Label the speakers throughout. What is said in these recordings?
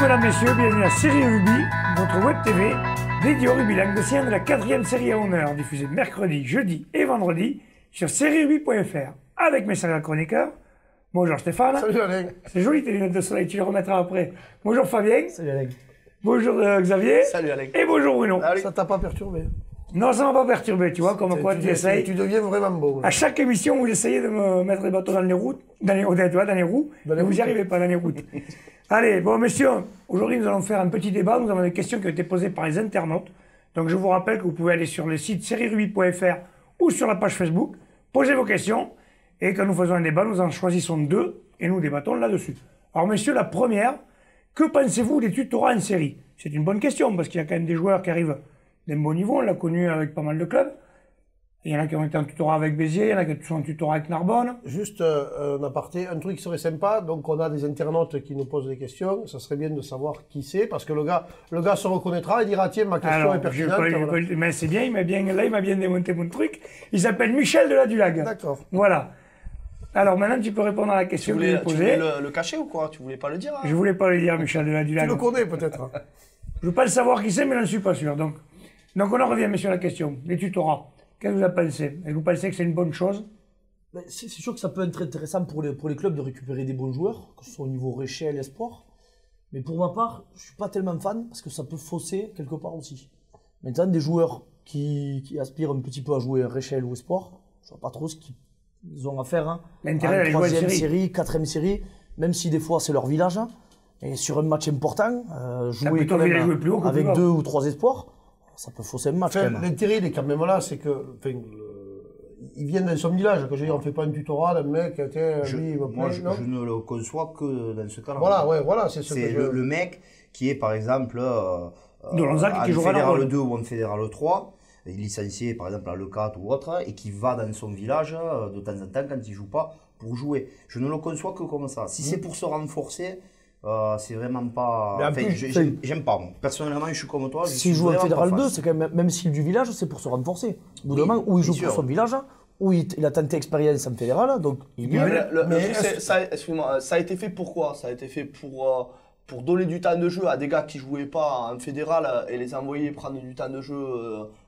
Speaker 1: Bonjour mesdames, messieurs, bienvenue à Série Rugby, votre web TV dédiée au rugby languedocien de la 4e série à honneur, diffusée mercredi, jeudi et vendredi sur sérierugby.fr avec mes serial chroniqueurs. Bonjour Stéphane.
Speaker 2: Salut Alain.
Speaker 1: C'est joli tes lunettes de soleil, tu les remettras après. Bonjour Fabien.
Speaker 3: Salut Alain.
Speaker 1: Bonjour Xavier.
Speaker 4: Salut Alain.
Speaker 1: Et bonjour Bruno.
Speaker 2: Ça t'a pas perturbé?
Speaker 1: Non, ça m'a pas perturbé, tu vois, comme quoi tu essayes.
Speaker 2: Tu deviens vraiment beau.
Speaker 1: À chaque émission, vous essayez de me mettre les bâtons dans les roues, dans les roues, mais vous n'y arrivez pas, dans les routes. Allez, bon messieurs, aujourd'hui nous allons faire un petit débat. Nous avons des questions qui ont été posées par les internautes. Donc je vous rappelle que vous pouvez aller sur le site sérierugby.fr ou sur la page Facebook, poser vos questions, et quand nous faisons un débat, nous en choisissons deux, et nous débattons là-dessus. Alors messieurs, la première, que pensez-vous des tutorats en série? C'est une bonne question, parce qu'il y a quand même des joueurs qui arrivent d'un bon niveau, on l'a connu avec pas mal de clubs. Il y en a qui ont été en tutorat avec Béziers, il y en a qui sont en tutorat avec Narbonne.
Speaker 2: Juste un aparté, un truc qui serait sympa, donc on a des internautes qui nous posent des questions, ça serait bien de savoir qui c'est, parce que le gars se reconnaîtra et dira tiens, ma question est pertinente.
Speaker 1: Mais c'est bien, il m'a bien démonté mon truc. Il s'appelle Michel de la Dulague.
Speaker 2: D'accord.
Speaker 1: Voilà. Alors maintenant tu peux répondre à la question que je vous posée.
Speaker 4: Tu voulais le cacher ou quoi? Tu voulais pas le dire hein?
Speaker 1: Je voulais pas le dire, Michel de la Dulague.
Speaker 2: Tu le connais peut-être.
Speaker 1: Je veux pas le savoir qui c'est, mais je ne suis pas sûr. Donc on en revient, messieurs, à la question. Les tutorats. Qu'est-ce que vous en pensez? Est-ce que vous pensez que c'est une bonne chose?
Speaker 3: C'est sûr que ça peut être intéressant pour les clubs de récupérer des bons joueurs, que ce soit au niveau Réchelle, Espoir. Mais pour ma part, je suis pas tellement fan parce que ça peut fausser quelque part aussi. Maintenant, des joueurs qui aspirent un petit peu à jouer Réchelle ou Espoir, je vois pas trop ce qu'ils ont à faire. Hein.
Speaker 1: L'intérêt d'aller jouer en
Speaker 3: 3e série, 4e série, même si des fois c'est leur village. Hein. Et sur un match important, jouer quand même
Speaker 1: jouer plus haut
Speaker 3: avec 2 ou 3 espoirs, ça peut fausser un match.
Speaker 2: L'intérêt, il est quand même là, c'est que ils viennent dans son village. Que je veux dire, on fait pas un tutorat d'un mec, tiens, lui, il me plaît,
Speaker 5: je ne le conçois que dans ce cas-là.
Speaker 2: Voilà, ouais, voilà, c'est ce que
Speaker 5: le mec qui est, par exemple,
Speaker 1: de Lonzac, qui jouera
Speaker 5: Fédéral 2 ou en Fédéral 3, licencié, par exemple, à l'E4 ou autre, et qui va dans son village, de temps en temps, quand il joue pas, pour jouer. Je ne le conçois que comme ça. Si c'est pour se renforcer, c'est vraiment pas. J'aime pas. Moi. Personnellement, je suis comme toi.
Speaker 3: S'il joue en Fédéral 2, c'est quand même s'il est du village, c'est pour se renforcer. Au bout d'un moment, où il joue pour son village, où il a tenté expérience en Fédéral, donc il vient.
Speaker 4: Ça a été fait pour quoi? Ça a été fait pour donner du temps de jeu à des gars qui jouaient pas en fédéral et les envoyer prendre du temps de jeu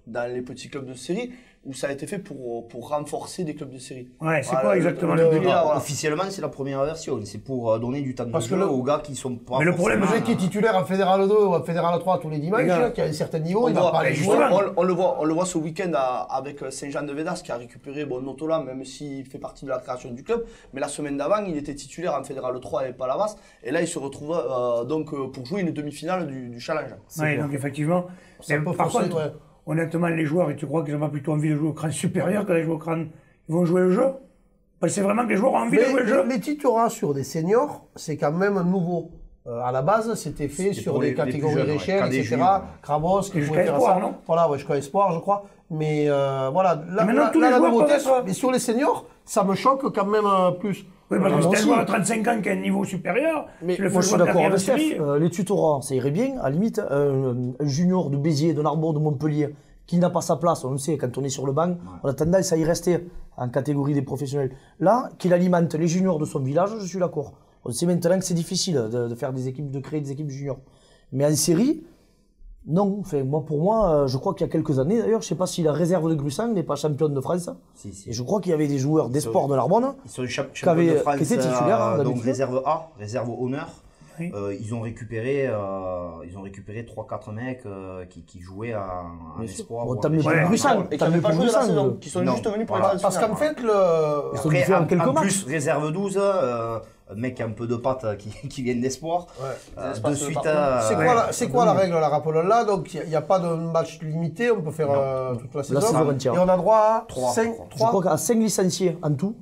Speaker 4: dans les petits clubs de série, ou ça a été fait pour renforcer des clubs de série?
Speaker 1: Ouais, c'est quoi exactement le but?
Speaker 5: Officiellement, c'est la première version. C'est pour donner du temps de jeu aux gars qui sont pas.
Speaker 1: Mais le problème,
Speaker 2: le mec qui est titulaire en Fédéral 2 ou en Fédéral 3 tous les dimanches, qui a un certain niveau, il va pas aller jouer.
Speaker 4: On le voit ce week-end avec Saint-Jean-de-Védas qui a récupéré Notola, même s'il fait partie de la création du club. Mais la semaine d'avant, il était titulaire en Fédéral 3 et Palavas. Et là, il se retrouve pour jouer une demi-finale du challenge.
Speaker 1: Oui, donc effectivement. Par contre, honnêtement, les joueurs, et tu crois qu'ils n'ont pas plutôt envie de jouer au crâne supérieur que d'aller jouer au crâne? Ils vont jouer le jeu? C'est vraiment que les joueurs ont envie de jouer le jeu?
Speaker 2: Les tutorats sur des seniors, c'est quand même nouveau. À la base, c'était fait sur des catégories Réchelle, etc. Krabos, qui
Speaker 1: jusqu'à Espoir, non?
Speaker 2: Voilà, ouais, jusqu'à Espoir, je crois. Mais voilà, là,
Speaker 1: la
Speaker 2: nouveauté, mais sur les seniors, ça me choque quand même plus.
Speaker 1: Oui, parce que c'est un joueur de 35 ans qui a un niveau supérieur.
Speaker 3: Mais moi, je suis d'accord avec Steph. Les tutorats, ça irait bien. À la limite, un junior de Béziers, de Narbonne, de Montpellier, qui n'a pas sa place, on le sait, quand on est sur le banc, on a tendance à y rester en catégorie des professionnels. Là, qu'il alimente les juniors de son village, je suis d'accord. On sait maintenant que c'est difficile de faire des équipes, de créer des équipes juniors. Mais en série, non. Enfin, pour moi, je crois qu'il y a quelques années, d'ailleurs, je ne sais pas si la réserve de Grussang n'est pas championne de France.
Speaker 5: Si.
Speaker 3: Et je crois qu'il y avait des joueurs d'espoir de Narbonne
Speaker 5: qui étaient
Speaker 3: titulaires.
Speaker 5: Donc réserve A, réserve honneur. Oui. Ils ont récupéré 3-4 mecs qui jouaient en espoir.
Speaker 3: Bon, t'as mis Grussang,
Speaker 4: et qui n'avaient pas joué de la saison, qui sont juste venus pour la
Speaker 2: parce qu'en fait,
Speaker 5: en plus, réserve 12, un mec un peu de patte qui viennent d'espoir. De suite,
Speaker 2: c'est quoi la règle, la rappelons-là? Donc, il n'y a pas de match limité, on peut faire toute la saison.
Speaker 3: Entière.
Speaker 2: Et on a droit à
Speaker 3: 5. Je crois qu'à 5 licenciés en tout.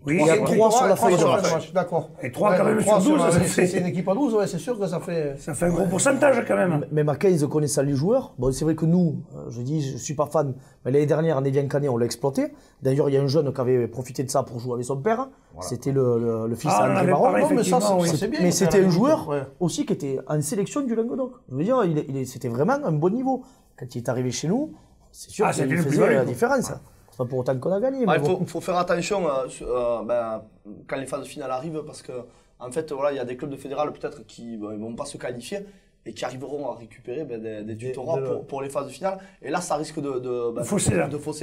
Speaker 1: Oui,
Speaker 3: il y a 3 sur la feuille de match.
Speaker 2: D'accord.
Speaker 1: Et 3 quand même sur 12,
Speaker 2: c'est une équipe à 12, ouais, c'est sûr que ça fait...
Speaker 1: Ça fait un gros pourcentage quand même.
Speaker 3: Même à 15 connaissant les joueurs, bon, c'est vrai que nous, je suis pas fan, mais l'année dernière, en Evian Canet, on l'a exploité. D'ailleurs, il y a un jeune qui avait profité de ça pour jouer avec son père. Voilà. C'était le fils d'André Baron. Mais c'était un joueur aussi qui était en sélection du Languedoc. Je veux dire, c'était vraiment un bon niveau. Quand il est arrivé chez nous, c'est sûr qu'il faisait la différence. C'est pas pour autant qu'on a gagné.
Speaker 4: Il faut faire attention quand les phases finales arrivent, parce que en fait, voilà, il y a des clubs de fédéral peut-être qui ne vont pas se qualifier et qui arriveront à récupérer des tutorats pour les phases finales. Et là, ça risque de fausser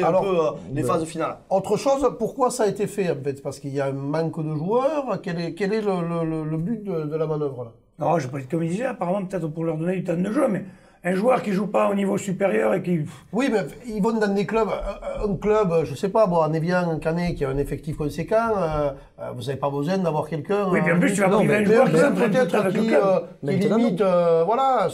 Speaker 4: un peu les phases finales.
Speaker 2: Autre chose, pourquoi ça a été fait en fait? Parce qu'il y a un manque de joueurs. Quel est le but de la manœuvre là?
Speaker 1: Non, je ne sais pas, comme il disait, apparemment peut-être pour leur donner du temps de jeu, mais un joueur qui ne joue pas au niveau supérieur et qui...
Speaker 2: Oui, mais ils vont dans des clubs, un club, je sais pas, bon, en Evian, Canet, qui a un effectif conséquent, vous n'avez pas besoin d'avoir quelqu'un...
Speaker 1: Oui, puis en plus, tu vas priver un joueur qui s'entraîne peut-être
Speaker 2: qui limite, voilà,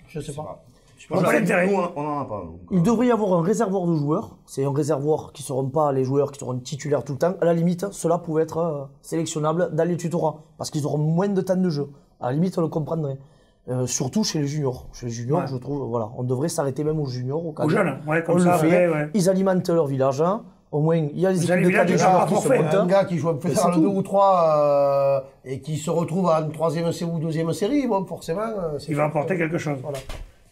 Speaker 2: je sais pas.
Speaker 5: On n'en a pas.
Speaker 3: Il devrait y avoir un réservoir de joueurs. C'est un réservoir qui ne seront pas les joueurs qui seront titulaires tout le temps. À la limite, cela pouvait être sélectionnable dans les tutorats, parce qu'ils auront moins de temps de jeu. À la limite, on le comprendrait. Surtout chez les juniors. Chez les juniors, je trouve, voilà, on devrait s'arrêter même aux juniors.
Speaker 1: Aux jeunes, comme
Speaker 3: on
Speaker 1: ça.
Speaker 3: le fait. Ils alimentent leur village. Hein. Au moins, il y a les équipes de cadets qui se montent.
Speaker 2: Un gars qui joue un fédéral 2 ou 3 et qui se retrouve en 3e ou 2e série, bon, forcément...
Speaker 1: il va apporter quelque chose.
Speaker 2: Voilà.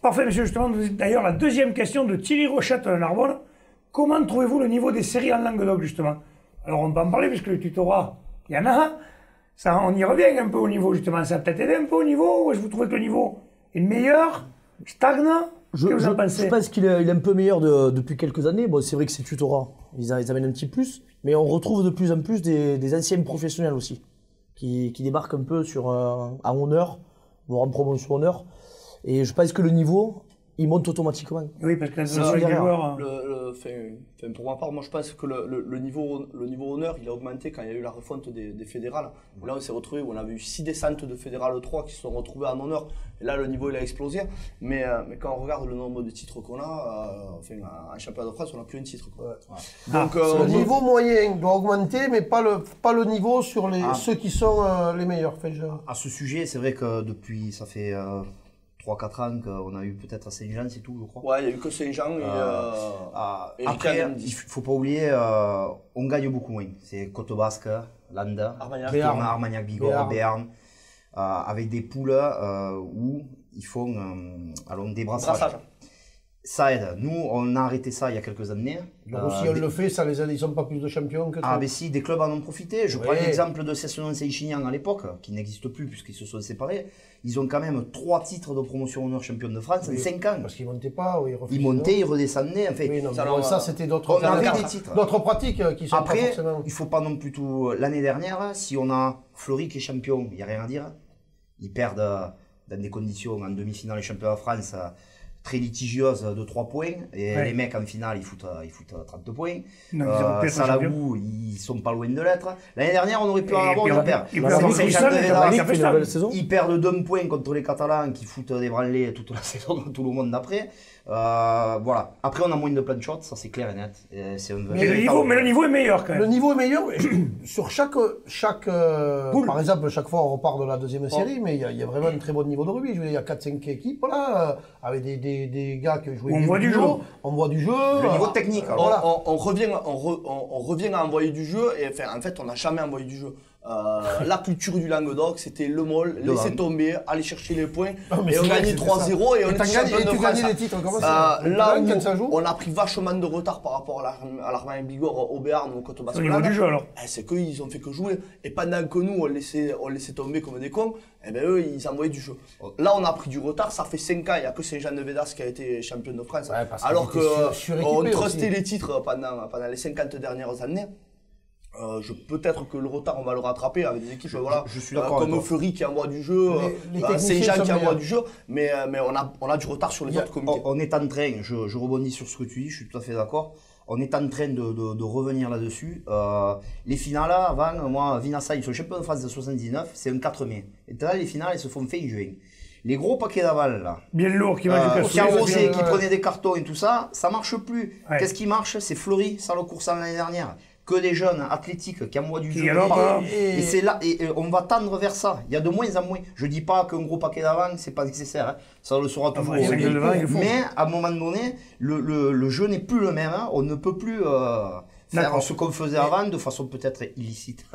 Speaker 1: Parfait, monsieur. Justement, d'ailleurs, la deuxième question de Thierry Rochette de Narbonne. Comment trouvez-vous le niveau des séries en Languedoc, justement? Alors, on peut en parler, puisque le tutorat, il y en a. Ça, on y revient un peu au niveau, justement. Ça a peut-être aidé un peu au niveau? Ou est-ce que vous trouvez que le niveau est meilleur, stagne? Qu'est-ce que vous en pensez?
Speaker 3: Je pense qu'il est un peu meilleur depuis quelques années. Bon, c'est vrai que c'est tutorat, ils amènent un petit plus. Mais on retrouve de plus en plus des anciens professionnels aussi, qui débarquent un peu en honneur, voire en promotion honneur. Et je pense que le niveau, il monte automatiquement.
Speaker 1: Oui, parce que la des joueurs...
Speaker 4: pour ma part, moi je pense que le niveau honneur, il a augmenté quand il y a eu la refonte des fédérales. Là, on s'est retrouvé où on avait eu 6 descentes de fédérales 3 qui se sont retrouvées en honneur. Et là, le niveau, il a explosé. Mais quand on regarde le nombre de titres qu'on a, en championnat de France, on n'a plus un titre. Quoi.
Speaker 2: Ouais. Donc, le niveau moyen doit augmenter, mais pas le niveau sur ceux qui sont les meilleurs.
Speaker 5: À ce sujet, c'est vrai que depuis, ça fait... 3-4 ans qu'on a eu peut-être à Saint-Jean, c'est tout, je crois.
Speaker 4: Ouais, il n'y a eu que Saint-Jean et
Speaker 5: après, il ne faut pas oublier, on gagne beaucoup moins. C'est Côte Basque, Landa, Armagnac, Bigorre, Béarn, avec des poules où ils font des brassages. Ça aide. Nous, on a arrêté ça il y a quelques années.
Speaker 2: Donc si on le fait, ça les aide, ils n'ont pas plus de champions que ça.
Speaker 5: Ah, mais si, des clubs en ont profité. Je prends l'exemple de Session Saint-Chinian à l'époque, qui n'existe plus puisqu'ils se sont séparés. Ils ont quand même 3 titres de promotion honneur championne de France en 5 ans.
Speaker 2: Parce qu'ils ne montaient pas,
Speaker 5: ils montaient, ils redescendaient. En fait.
Speaker 2: Oui, non, ça, c'était d'autres pratiques qui sont
Speaker 5: après,
Speaker 2: pas forcément...
Speaker 5: il ne faut pas non plus tout... L'année dernière, si on a Fleury qui est champion, il n'y a rien à dire. Ils perdent dans des conditions en demi-finale et championnat de France très litigieuse de 3 points. Et les mecs en finale, ils foutent 30 points. Salahou, ils sont pas loin de l'être. L'année dernière, on aurait pu en avoir, ils perdent d'un point contre les Catalans qui foutent des branlées toute la saison, tout le monde d'après. Voilà. Après, on a moins de plan de shots, ça c'est clair et net.
Speaker 1: Mais le niveau est meilleur quand même.
Speaker 2: Le niveau est meilleur sur chaque par exemple, chaque fois on repart de la deuxième série, mais il y a vraiment un très bon niveau de rugby. Je veux dire, il y a 4-5 équipes là, avec des gars qui jouent
Speaker 1: on voit du jeu.
Speaker 2: On voit du jeu.
Speaker 5: Le niveau technique.
Speaker 4: Voilà. On revient à envoyer du jeu et en fait, on n'a jamais envoyé du jeu. La culture du Languedoc, c'était le molle, laisser tomber, aller chercher les points, et on gagnait 3-0 et on était champion de France.
Speaker 2: Tu gagnais les titres, comment
Speaker 4: ça là où on a pris vachement de retard par rapport à l'Armagnac Bigorre, au Béarn ou au Côte Basque.
Speaker 1: Au niveau du jeu alors.
Speaker 4: C'est qu'ils ont fait que jouer. Et pendant que nous, on laissait tomber comme des cons, et ben eux, ils envoyaient du jeu. Là, on a pris du retard, ça fait 5 ans, il n'y a que Saint-Jean-de-Védas qui a été champion de France. Alors qu'on trustait les titres pendant les 50 dernières années. Peut-être que le retard, on va le rattraper avec des équipes
Speaker 5: je suis
Speaker 4: comme Fleury qui envoie du jeu, Saint-Jean qui envoie du jeu, mais on a du retard sur les autres comités.
Speaker 5: On est en train, je rebondis sur ce que tu dis, je suis tout à fait d'accord, on est en train de revenir là-dessus. Les finales, avant, moi, Vinassa, ils sont champions de France de 79, c'est un 4 mai. Et là, les finales, elles se font fin juin. Les gros paquets d'aval, là.
Speaker 1: Bien lourds, qui
Speaker 5: prenaient des cartons et tout ça, ça marche plus. Ouais. Qu'est-ce qui marche? C'est Fleury, ça le Coursan l'année dernière. Que des jeunes athlétiques qui envoient du jeu. Et c'est là, et on va tendre vers ça. Il y a de moins en moins. Je dis pas qu'un gros paquet d'avant, c'est pas nécessaire. Hein. Ça le sera toujours. Mais à un moment donné, le jeu n'est plus le même. Hein. On ne peut plus faire ce qu'on faisait avant de façon peut-être illicite.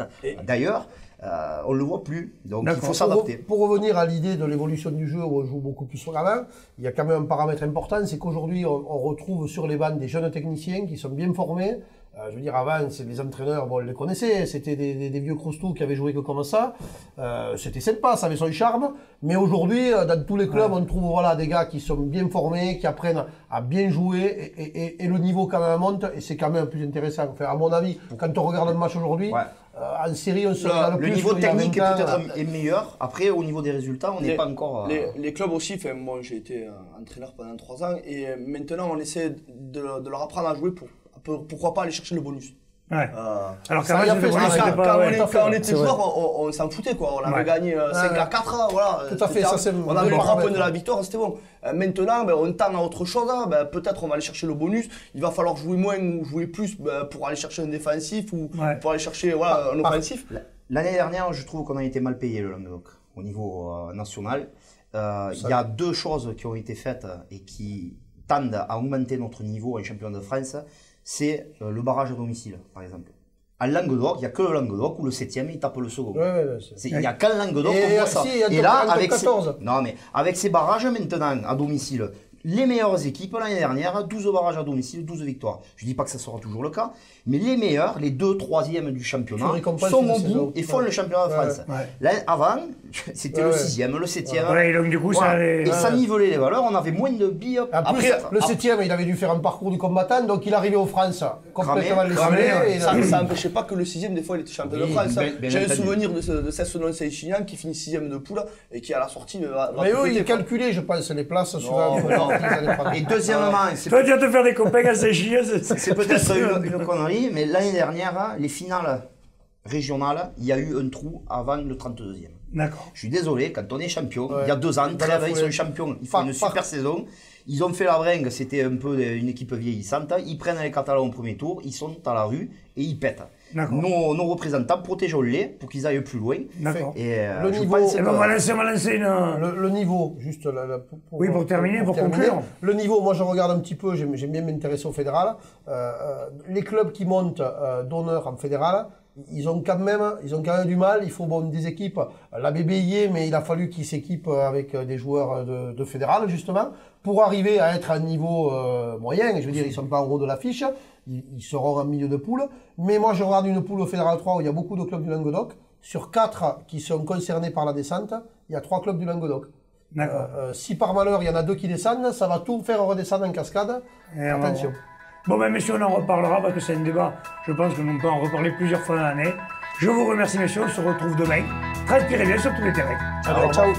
Speaker 5: D'ailleurs, on ne le voit plus, donc il faut s'adapter.
Speaker 2: Pour revenir à l'idée de l'évolution du jeu où on joue beaucoup plus sur la main, il y a quand même un paramètre important, c'est qu'aujourd'hui on retrouve sur les bancs des jeunes techniciens qui sont bien formés. Je veux dire, avant, les entraîneurs, bon, on les connaissait, c'était des vieux croustous qui avaient joué que comme ça. C'était sympa, ça avait son charme. Mais aujourd'hui, dans tous les clubs, on trouve voilà, des gars qui sont bien formés, qui apprennent à bien jouer, et le niveau quand même monte, et c'est quand même plus intéressant. Enfin, à mon avis, quand on regarde un match aujourd'hui, en série, on se regarde plus.
Speaker 5: Le niveau technique est meilleur. Après, au niveau des résultats, on n'est pas encore...
Speaker 4: Les clubs aussi, enfin, moi j'ai été entraîneur pendant 3 ans, et maintenant on essaie de leur apprendre à jouer pourquoi pas aller chercher le bonus.
Speaker 1: Ouais. Alors
Speaker 4: quand on était joueur, on s'en foutait quoi. On avait gagné 5-4, voilà.
Speaker 2: Tout à fait, ça c'est.
Speaker 4: On avait les 3 points de la victoire, c'était bon. Maintenant, on tend à autre chose. Peut-être on va aller chercher le bonus. Il va falloir jouer moins ou jouer plus pour aller chercher un défensif ou pour aller chercher un offensif.
Speaker 5: L'année dernière, je trouve qu'on a été mal payé le Languedoc au niveau national. Il y a 2 choses qui ont été faites et qui tendent à augmenter notre niveau en championnat de France. C'est le barrage à domicile, par exemple. À Languedoc, il n'y a que le Languedoc où le 7e il tape le second. Il n'y a qu'un Languedoc qu'on voit ça.
Speaker 2: Et là,
Speaker 5: avec ces barrages maintenant à domicile, les meilleures équipes l'année dernière, 12 barrages à domicile, 12 victoires. Je ne dis pas que ça sera toujours le cas, mais les meilleurs, les 2, 3e du championnat, sont au bout et font le championnat de France. Là, avant, c'était le 6e, le 7e.
Speaker 1: Donc du coup,
Speaker 5: et ça nivelait les valeurs, on avait moins de billes.
Speaker 2: Après, le 7e, il avait dû faire un parcours du combattant, donc il arrivait aux France complètement lessivé.
Speaker 4: Ça n'empêchait pas que le 6e, des fois, il était champion de France. J'ai un souvenir de Cessenon Saint-Chinian qui finit 6e de poule et qui, à la sortie,
Speaker 2: mais eux, ils calculaient, je pense, les places souvent.
Speaker 5: Et deuxièmement,
Speaker 1: toi, tu vas te faire des copains à Saint-Chinian.
Speaker 5: C'est peut-être une connerie, mais l'année dernière, les finales régionales, il y a eu un trou avant le 32e.
Speaker 1: D'accord.
Speaker 5: Je suis désolé, quand on est champion, il y a 2 ans, Trèves, ils sont champions, ils font une super saison. Ils ont fait la bringue, c'était un peu une équipe vieillissante. Ils prennent les Catalans au premier tour, ils sont à la rue et ils pètent. Nos représentants, protégeons-les pour qu'ils aillent plus loin.
Speaker 1: D'accord.
Speaker 5: Et
Speaker 2: le niveau,
Speaker 1: on va lancer
Speaker 2: le niveau, juste
Speaker 1: pour terminer, pour conclure.
Speaker 2: Le niveau, moi je regarde un petit peu, j'aime bien m'intéresser au fédéral. Les clubs qui montent d'honneur en fédéral, ils ont quand même du mal. Il faut des équipes. La BBI, mais il a fallu qu'ils s'équipent avec des joueurs de fédéral justement pour arriver à être à un niveau moyen. Je veux dire, ils sont pas en haut de l'affiche. Ils seront en milieu de poule. Mais moi, je regarde une poule au fédéral 3 où il y a beaucoup de clubs du Languedoc. Sur 4 qui sont concernés par la descente, il y a 3 clubs du Languedoc. Si par malheur il y en a 2 qui descendent, ça va tout faire redescendre en cascade. Attention.
Speaker 1: Bon ben messieurs, on en reparlera parce que c'est un débat, je pense que l'on peut en reparler plusieurs fois dans l'année. Je vous remercie messieurs, on se retrouve demain. Transpirez bien sur tous les terrains.
Speaker 2: Ciao.